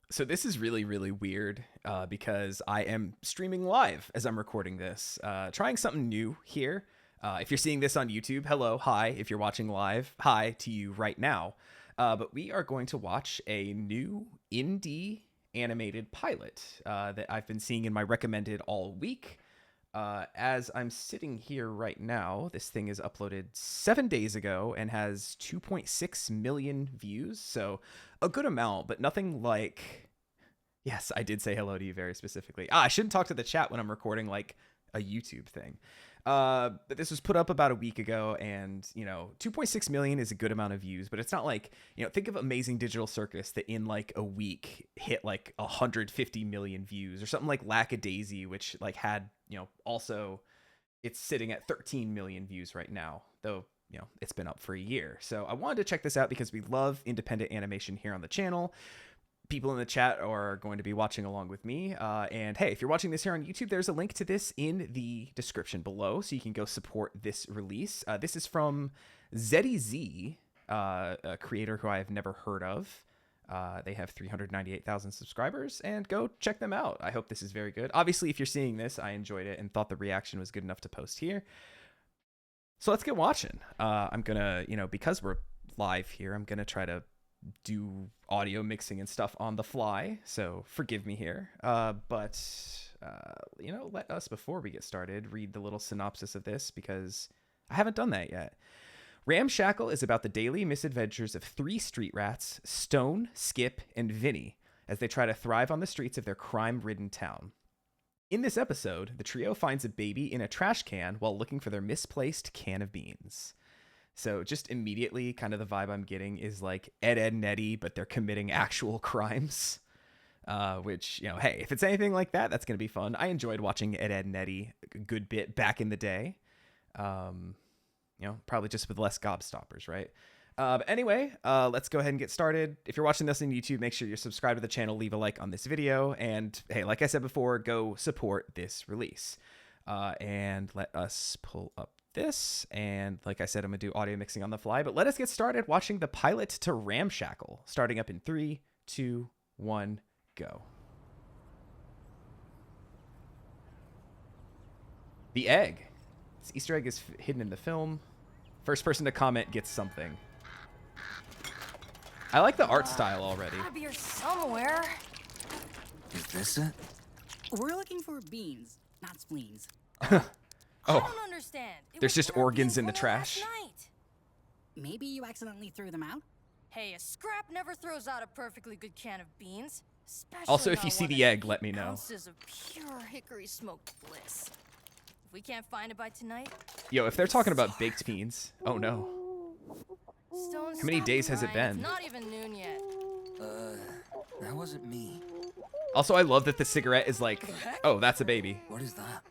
So this is really, really weird because I am streaming live as I'm recording this, trying something new here. If you're seeing this on YouTube, hello, hi. If you're watching live, hi to you right now. But we are going to watch a new indie animated pilot that I've been seeing in my recommended all week. As I'm sitting here right now, this thing is uploaded 7 days ago and has 2.6 million views. So a good amount, but nothing like... Yes, I did say hello to you very specifically. I shouldn't talk to the chat when I'm recording like a YouTube thing. But this was put up about a week ago, and 2.6 million is a good amount of views, but it's not like, think of Amazing Digital Circus that in like a week hit like 150 million views, or something like Lackadaisy, which like had, also it's sitting at 13 million views right now, though, it's been up for a year. So I wanted to check this out because we love independent animation here on the channel. People in the chat are going to be watching along with me. And hey, if you're watching this here on YouTube, there's a link to this in the description below, so you can go support this release. This is from ZDZ, a creator who I have never heard of. They have 398,000 subscribers, and go check them out. I hope this is very good. Obviously, if you're seeing this, I enjoyed it and thought the reaction was good enough to post here. So let's get watching. I'm gonna, because we're live here, I'm gonna try to do audio mixing and stuff on the fly, so forgive me here. But let us, before we get started, read the little synopsis of this, because I haven't done that yet. Ramshackle is about the daily misadventures of 3 street rats, Stone, Skip, and Vinny, as they try to thrive on the streets of their crime-ridden town. In this episode, the trio finds a baby in a trash can while looking for their misplaced can of beans. So just immediately, kind of the vibe I'm getting is like Ed, Edd n Eddy, but they're committing actual crimes. Which, hey, if it's anything like that, that's going to be fun. I enjoyed watching Ed, Edd n Eddy a good bit back in the day. Probably just with less gobstoppers, right? But anyway, let's go ahead and get started. If you're watching this on YouTube, make sure you're subscribed to the channel, leave a like on this video, and hey, like I said before, go support this release. And let us pull up this, and like I said, I'm gonna do audio mixing on the fly, but let us get started watching the pilot to Ramshackle, starting up in 3, 2, 1, go. The egg. This Easter egg is hidden in the film. First person to comment gets something. I like the art style already. Gotta be here somewhere. Is this it? We're looking for beans, not spleens. Oh, I don't understand. There's just organs in the trash. Maybe you accidentally threw them out? Hey, a scrap never throws out a perfectly good can of beans. Also, if you see the egg, let me know. Ounces of pure hickory smoked bliss. If we can't find it by tonight... Yo, if they're talking about baked beans, oh no. Stone, How many days has it been? It's not even noon yet. That wasn't me. Also, I love that the cigarette is like, oh, that's a baby. What is that?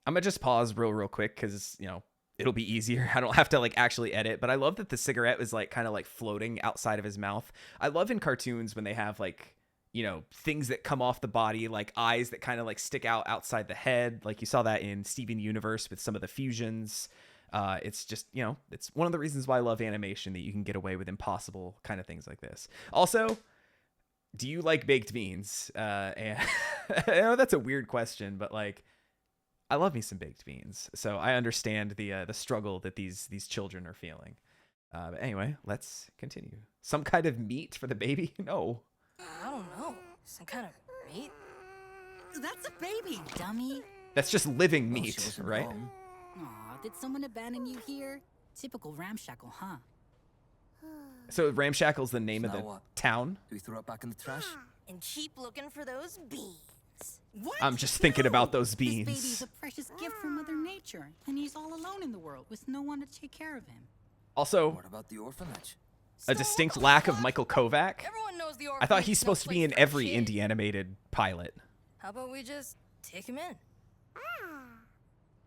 I'm gonna just pause real quick because, it'll be easier. I don't have to like actually edit, but I love that the cigarette is like kind of like floating outside of his mouth. I love in cartoons when they have like, things that come off the body, like eyes that kind of like stick out outside the head. Like you saw that in Steven Universe with some of the fusions. It's just, it's one of the reasons why I love animation, that you can get away with impossible kind of things like this. Also, do you like baked beans? And I know that's a weird question, but like, I love me some baked beans, so I understand the struggle that these children are feeling. But anyway, let's continue. Some kind of meat for the baby? No. I don't know. Some kind of meat? That's a baby, dummy. That's just living Well, meat, she wasn't right? wrong. Aw, did someone abandon you here? Typical Ramshackle, huh? So Ramshackle's the name of Now the what? town? Do we throw it back in the trash? And keep looking for those beans. What? I'm just thinking about those This beans. baby's a precious gift from Mother Nature, and he's all alone in the world with no one to take care of him. Also, What about the orphanage? a distinct lack of Michael Kovac. Everyone knows the I thought orphanage he's is no supposed to be place in for every kids. indie animated pilot. How about we just take him in?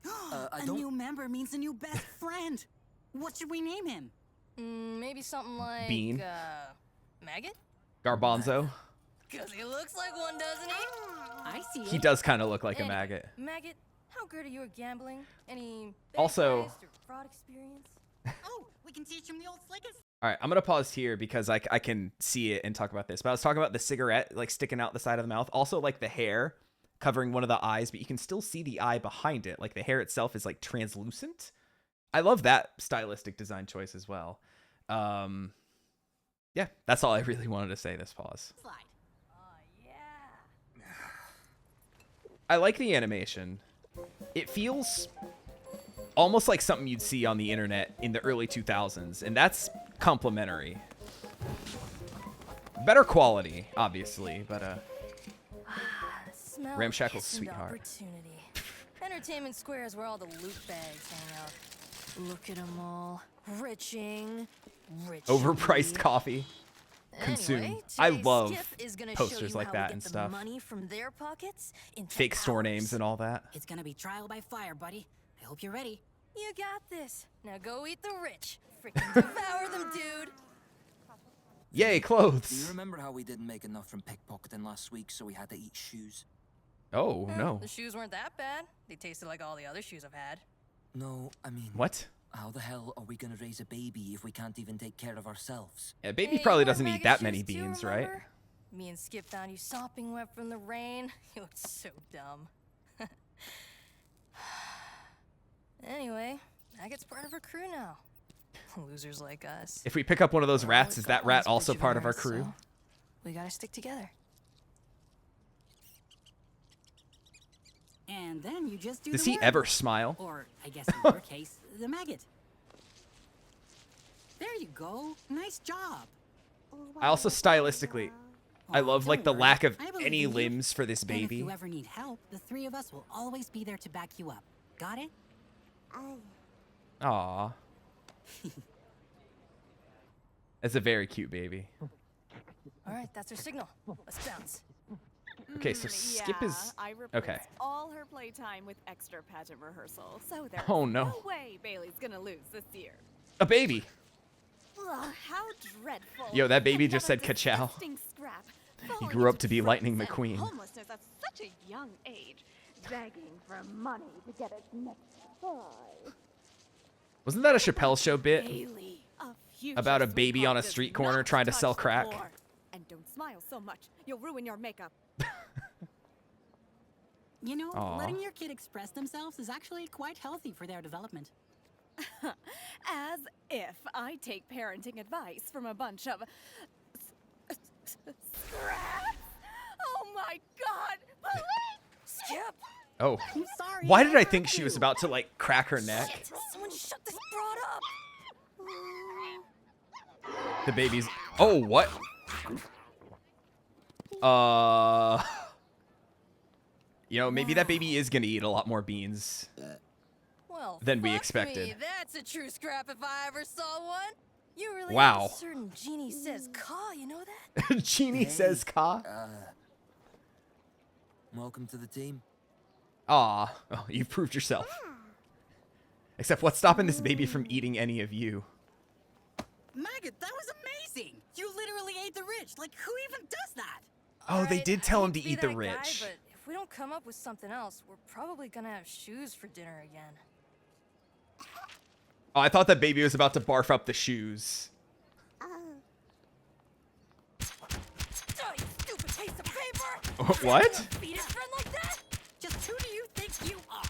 I A don't- new member means a new best friend. What should we name him? Maybe something like Bean. Maggot? Garbanzo. Cause he looks like one, doesn't he? I see He it. does kind of look like a Anyway, maggot. Maggot, how good are you at gambling? Any Also- bank heist or fraud experience? Oh, we can teach him the old slick and All right, I'm gonna pause here because I can see it and talk about this. But I was talking about the cigarette like sticking out the side of the mouth. Also, like the hair covering one of the eyes, but you can still see the eye behind it. Like the hair itself is like translucent. I love that stylistic design choice as well. Yeah, that's all I really wanted to say this pause. slide. Yeah. I like the animation. It feels almost like something you'd see on the internet in the early 2000s, and that's complimentary. Better quality, obviously, but Smell Ramshackle's and sweetheart. Opportunity. Entertainment Square is where all the loot bags hang out. Look at them all. Riching. Overpriced coffee. Consume. Anyway, I today's love skip is gonna show posters you like how that we and get the stuff. money from their pockets into Fake store ours. names and all that. It's gonna be trial by fire, buddy. I hope you're ready. You got this. Now go eat the rich. Freaking devour them, dude. Yay, Do you clothes. remember how we didn't make enough from pickpocketing last week, so we had to eat shoes? Oh, no. The shoes weren't that bad. They tasted like all the other shoes I've had. No, I mean, What? how the hell are we gonna raise a baby if we can't even take care of ourselves? Yeah, baby Hey, probably you wore doesn't eat maggot that many shoes too, beans, right? remember? Me and Skip found you sopping wet from the rain. You looked so dumb. Anyway, Maggot's part of our crew now. Losers like us. If we pick up one of those Well, rats, we've is got that rat one also bridge part of over our us, crew? so we gotta stick together. And then you just do Does the he work. ever smile? Or, I guess in your case, the maggot. There you go. Nice job. I also stylistically, I Aw, love like don't the worry. lack of I believe any in you. limbs for this And if baby. you ever need help, the three of us will always be there to back you up. Got it? Aw. It's a very cute baby. All right, that's our signal. Let's bounce. Okay, so Skip is... I replaced Okay. all her playtime with extra pageant rehearsal, so there's Oh, no. no way Bailey's gonna lose this year. A baby! Ugh, how dreadful! Yo, that baby Another just said ka-chow. disgusting scrap, He falling grew up into to be Lightning drugs and McQueen. Homelessness at such a young age, begging for money to get its next high. Wasn't that a Chappelle Show bit? Bailey, About a baby on a does street corner not trying to touch sell the crack? floor. And don't smile so much; you'll ruin your makeup. You know, Aw. letting your kid express themselves is actually quite healthy for their development. As if I take parenting advice from a bunch of scraps. Oh my God! Police! Skip! Oh. I'm sorry. Why did I hurt think she was you. about to like crack her neck? Shit! Someone shut this broad up! The baby's... Oh, what? You know, maybe that baby is gonna eat a lot more beans. Well, Than we fuck expected. Me. That's a true scrap if I ever saw one. You really Wow. have a certain genie says caw, you know that? Genie says ka. Welcome to the team. Aw. Oh, you've proved yourself. Except what's stopping this baby from eating any of you? Maggot, that was amazing. You literally ate the rich. Like, who even does that? Oh, they Alright, did I tell hate him to be eat the that guy, rich. but if we don't come up with something else, we're probably gonna have shoes for dinner again. Oh, I thought that baby was about to barf up the shoes. Oh, you stupid piece of paper! What? Beat his friend like that? Just who do you think you are?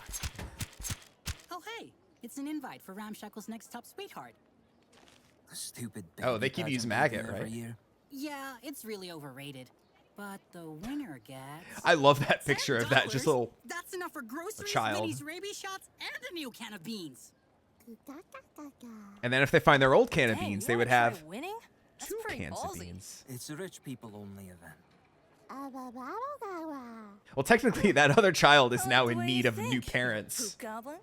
Oh, hey, it's an invite for Ramshackle's next top sweetheart. The stupid Oh, they baby keep using pageant we maggot, do every right? year. Yeah, it's really overrated. But the winner gets... I love that picture of that $10. just little... That's enough for groceries, child. Minnie's rabies shots, and a new can of beans. And then if they find their old can of Dang, beans, you they would wanna try have winning? That's 2 pretty cans ballsy. of beans. It's a rich people only event. Well, technically, that other child is Well, now what in do you need of think, new parents. Poop Goblin?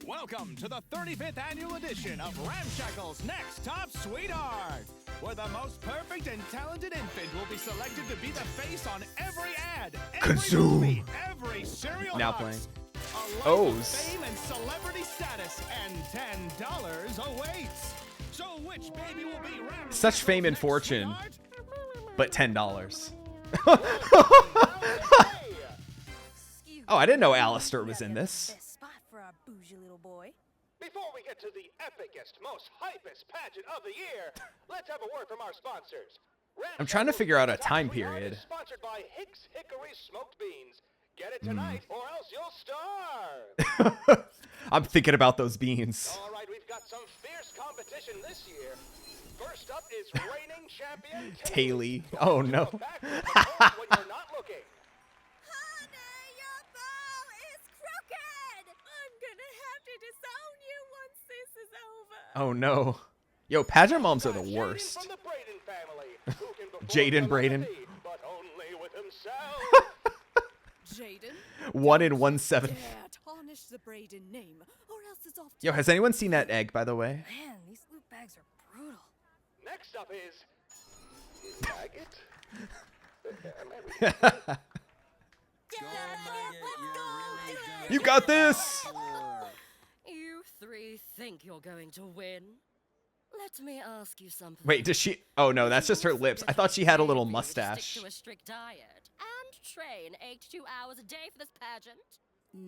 Welcome to the 35th annual edition of Ramshackle's Next Top Sweetheart, where the most perfect and talented infant will be selected to be the face on every ad, every Consume. movie, every cereal Now box. playing. A life O's. of fame and celebrity status, and $10 awaits. So which baby will be Ramshackle's Such fame and next fortune. sweetheart? But $10. Excuse Oh, I didn't know me, Alistair we was gotta in get the this. best spot for our bougie little boy. Before we we get to the epicest, most hypest pageant of the year, let's have a word from our sponsors. I'm trying to figure out a Ramshackle's time Top Sweetheart period. is sponsored by Hicks Hickory Smoked Beans. Get it tonight, or else you'll starve. I'm thinking about those beans. All right, we've got some fierce competition this year. First up is reigning champion Taily. Oh no. Back with the host when you're not looking. Honey, your bow is crooked! I'm gonna have to disown you once this is over. Oh no. Yo, pageant moms are the Jaden worst. from the Braden family, who can perform Jaden Braden. telepathy, but only with himself. Jaden, 1 in 1/7. dare tarnish the Braden name, or else it's off to Yo, has anyone seen that egg, by the way? Man, these loot bags are brutal. Next up is Maggot. You got this! You three think you're going to win? Let me ask you something. Wait, does she? Oh no, that's just her lips. I thought she had a little Maybe you stick mustache. to a strict diet and train 8 to 2 hours a day for this pageant.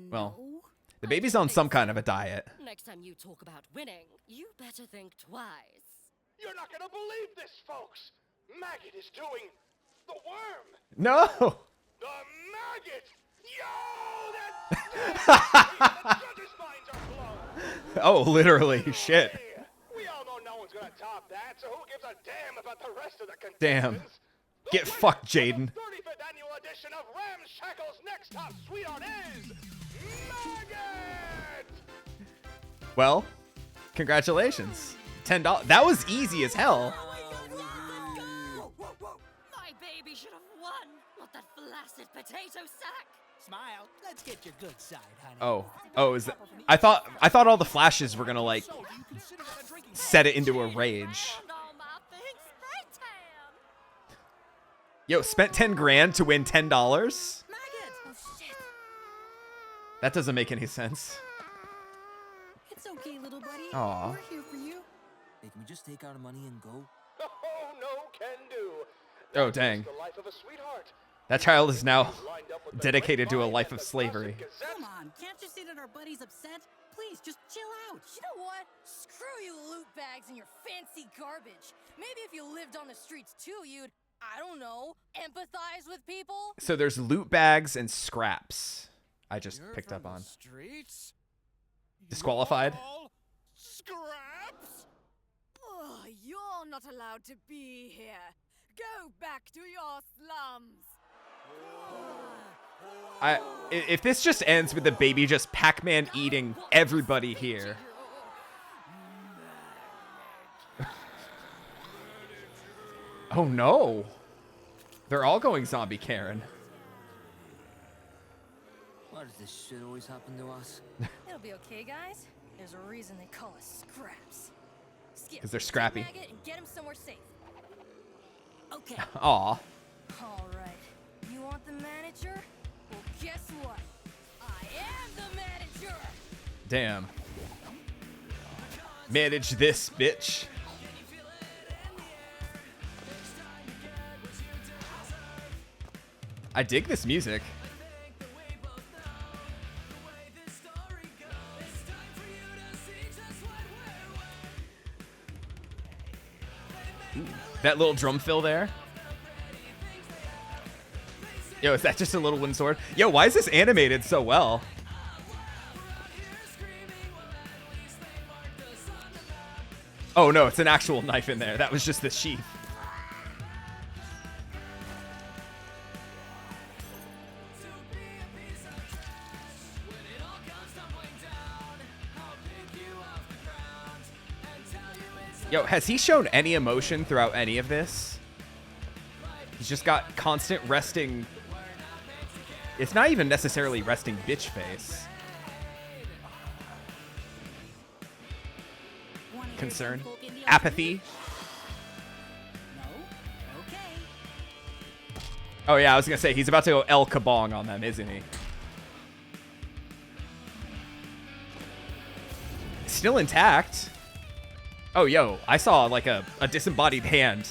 Well, the baby's on some kind of a diet. Next time you talk about winning, you better think twice. You're not gonna believe this, folks. Maggot is doing the worm. No! The maggot. Yo, the judges' minds are blown. Oh, literally. Shit. Hey, we all know no one's gonna top that, so who gives a damn about the rest of the contestants? Damn. The Get winner fucked, of the Jaden. 35th annual edition of Ramshackle's Next Top Sweetheart is Maggot. Well, congratulations. $10. That was easy as hell. My baby should have won, not that flaccid potato sack. Smile. Let's get your good side, honey. Oh, is that? I thought all the flashes were gonna like set it into a rage. And all my big spray tan. Yo, spent 10 grand to win $10? Maggot! That doesn't make any sense. It's okay, little buddy. Aw. We're here for you. Hey, can we just take our money and go? Oh, no can do. Oh, That's dang. the life of a sweetheart. That child is now Lined up with the dedicated to a grapevine life at of the slavery. Gossip Gazette. Come on, can't you see that our buddy's upset? Please, just chill out. You know what? Screw you loot bags and your fancy garbage. Maybe if you lived on the streets too, you'd, I don't know, empathize with people? So there's loot bags and scraps. I just You're picked up from the on. streets? Disqualified? All scraps? Oh, you're not allowed to be here. Go back to your slums. If this just ends with the baby just Pac-Man eating everybody here. Oh no. They're all going zombie Karen. Why does this shit always happen to us? It'll be okay, guys. There's a reason they call us scraps. Skip, 'Cause they're take scrappy. Maggot and get him somewhere safe. Okay. Aw. All right. You want the manager? Well, guess what? I am the manager. Damn. Manage this, bitch. I dig this music. Ooh, that little drum fill there. Yo, is that just a little wooden sword? Yo, why is this animated so well? Oh no, it's an actual knife in there. That was just the sheath. Yo, has he shown any emotion throughout any of this? He's just got constant resting. It's not even necessarily resting bitch face. Concern. Apathy. No? Okay. Oh yeah, I was gonna say, he's about to go El Kabong on them, isn't he? Still intact. Oh, yo, I saw like a disembodied hand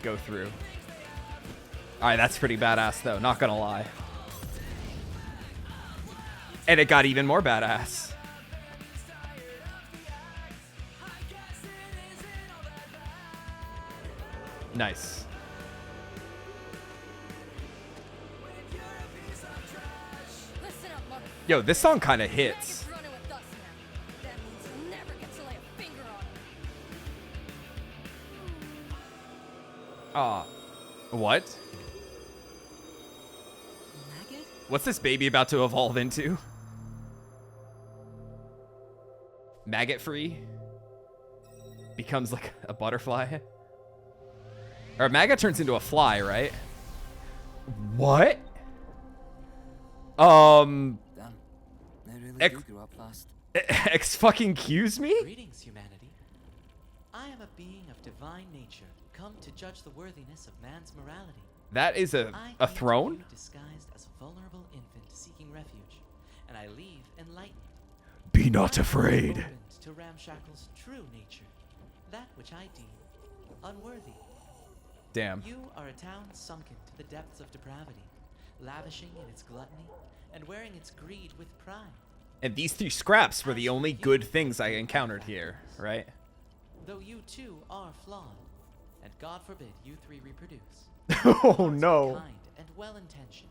go through. Alright, that's pretty badass though, not gonna lie. And it got even more badass. Nice. Listen up, mother. Yo, this song kind of hits. Maggot's running with us now. That means you'll never get to lay a finger on him. What? Maggot? What's this baby about to evolve into? Maggot free? Becomes like a butterfly? Or maggot turns into a fly, right? What? Damn. They really do grow up fast. Excuse me? Greetings, humanity. I am a being of divine nature, come to judge the worthiness of man's morality. That is a I came to throne? you disguised as a vulnerable infant seeking refuge, and I leave enlightened. Be not I am afraid. opened to Ramshackle's true nature, that which I deem unworthy. Damn. You are a town sunken to the depths of depravity, lavishing in its gluttony and wearing its greed with pride. And these 3 scraps were the only good things I encountered here, right? Though you too are flawed, and God forbid you 3 reproduce. Oh no. Kind and well-intentioned.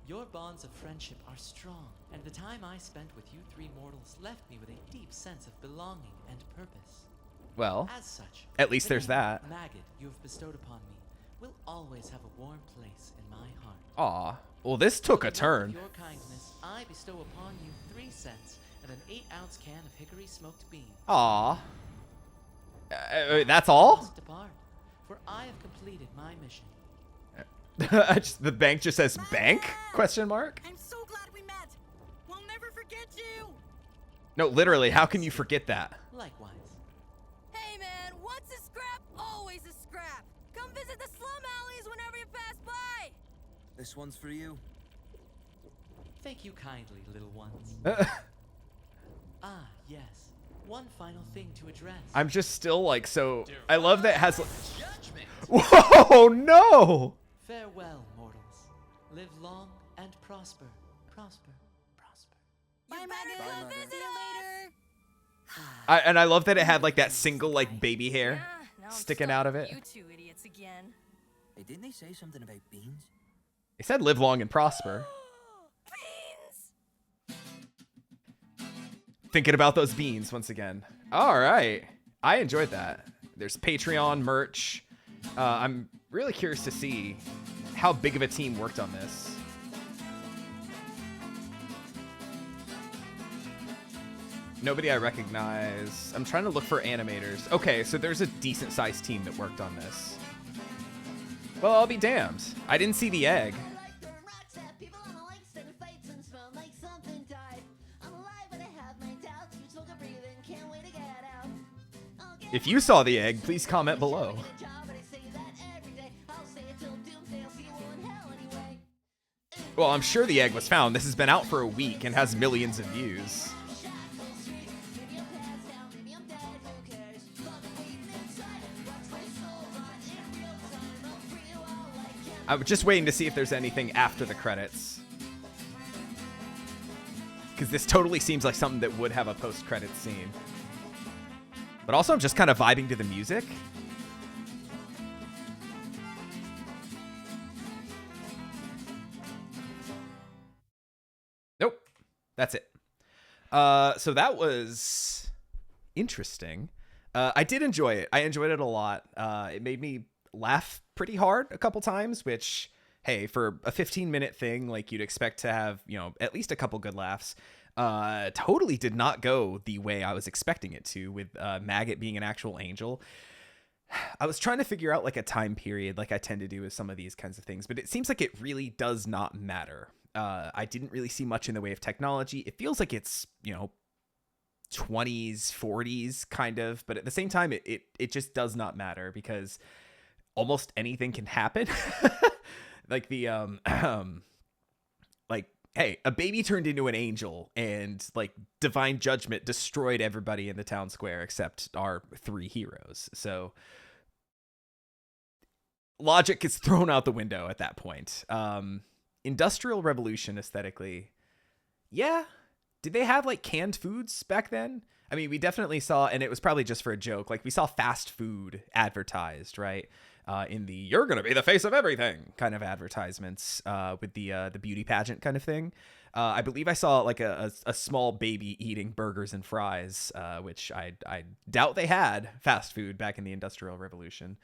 Your bonds of friendship are strong, and the time I spent with you 3 mortals left me with a deep sense of belonging and purpose. Well, As such, at least the there's name that. Maggot you have bestowed upon me will always have a warm place in my heart. Aw. Well, this took a With turn. your kindness, I bestow upon you 3 cents and an 8-ounce can of hickory smoked beans. Aw. That's all? Must depart, for I have completed my mission. The bank just says bank? Question mark? I'm so glad we met. We'll never forget you. No, literally, how can you forget that? Likewise. Hey man, once a scrap, always a scrap. Come visit the slum alleys whenever you pass by. This one's for you. Thank you kindly, little ones. Ah, yes. One final thing to address. I'm just still like so. I love that it has. Whoa, no! Farewell, mortals. Live long and prosper. Prosper. Prosper. Bye, Maggot. Bye, Maggot. See you later. And I love that it had like that single like baby hair Yeah, now I'm sticking stuck out of with it. You 2 idiots again. Hey, didn't they say something about beans? They said live long and prosper. Beans! Thinking about those beans once again. All right. I enjoyed that. There's Patreon merch. I'm really curious to see how big of a team worked on this. Nobody I recognize. I'm trying to look for animators. Okay, so there's a decent sized team that worked on this. Well, I'll be damned. I didn't see the egg. If you saw the egg, please comment below. Well, I'm sure the egg was found. This has been out for a week and has millions of views. I'm just waiting to see if there's anything after the credits. Because this totally seems like something that would have a post-credits scene. But also, I'm just kind of vibing to the music. Nope. That's it. So that was interesting. I did enjoy it. I enjoyed it a lot. It made me laugh pretty hard a couple times, which, hey, for a 15-minute thing, like you'd expect to have, you know, at least a couple good laughs. Totally did not go the way I was expecting it to, with Maggot being an actual angel. I was trying to figure out like a time period, like I tend to do with some of these kinds of things, but it seems like it really does not matter. I didn't really see much in the way of technology. It feels like it's, you know, 20s, 40s kind of, but at the same time, it just does not matter because almost anything can happen. Like the like, hey, a baby turned into an angel and like divine judgment destroyed everybody in the town square except our 3 heroes. So logic is thrown out the window at that point. Industrial Revolution aesthetically, yeah. Did they have like canned foods back then? I mean, we definitely saw, and it was probably just for a joke, like we saw fast food advertised, right? in the "you're gonna be the face of everything" kind of advertisements with the beauty pageant kind of thing. I believe I saw like a small baby eating burgers and fries, which I doubt they had fast food back in the Industrial Revolution.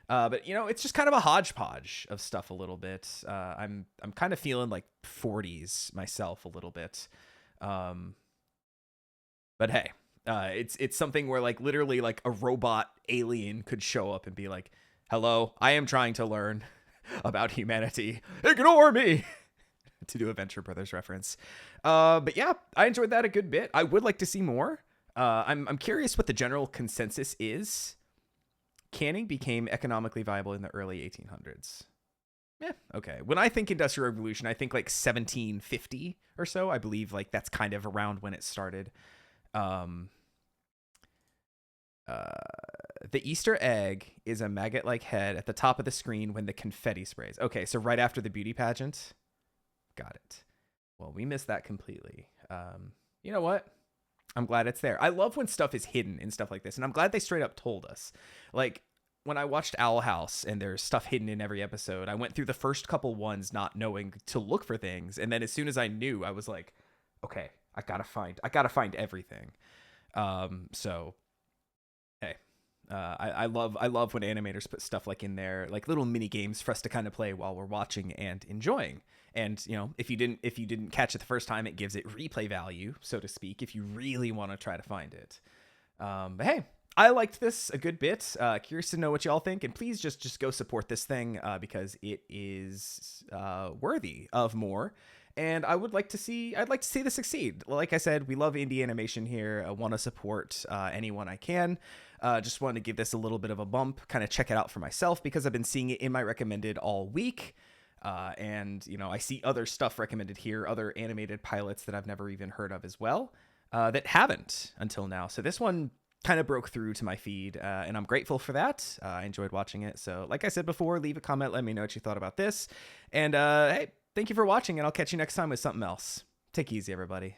But you know, it's just kind of a hodgepodge of stuff a little bit. I'm kind of feeling like 40s myself a little bit. But hey, it's something where like literally like a robot alien could show up and be like, "Hello, I am trying to learn about humanity. Ignore me." To do a Venture Brothers reference. But yeah, I enjoyed that a good bit. I would like to see more. I'm curious what the general consensus is. Canning became economically viable in the early 1800s. Yeah, okay. When I think Industrial Revolution, I think like 1750 or so. I believe like that's kind of around when it started. The Easter egg is a maggot-like head at the top of the screen when the confetti sprays. Okay, so right after the beauty pageant. Got it. Well, we missed that completely. You know what? I'm glad it's there. I love when stuff is hidden and stuff like this, and I'm glad they straight up told us. Like, when I watched Owl House and there's stuff hidden in every episode, I went through the first couple ones not knowing to look for things, and then as soon as I knew, I was like, okay, I gotta find everything. So hey. I love when animators put stuff like in there, like little mini games for us to kind of play while we're watching and enjoying. And you know, if you didn't catch it the first time, it gives it replay value, so to speak, if you really want to try to find it. But hey, I liked this a good bit. Curious to know what y'all think, and please just go support this thing because it is worthy of more. And I'd like to see this succeed. Like I said, we love indie animation here. I want to support anyone I can. Just wanted to give this a little bit of a bump, kind of check it out for myself because I've been seeing it in my recommended all week. And, you know, I see other stuff recommended here, other animated pilots that I've never even heard of as well, that haven't until now. So this one kind of broke through to my feed, and I'm grateful for that. I enjoyed watching it. So like I said before, leave a comment. Let me know what you thought about this. And hey, thank you for watching, and I'll catch you next time with something else. Take it easy, everybody.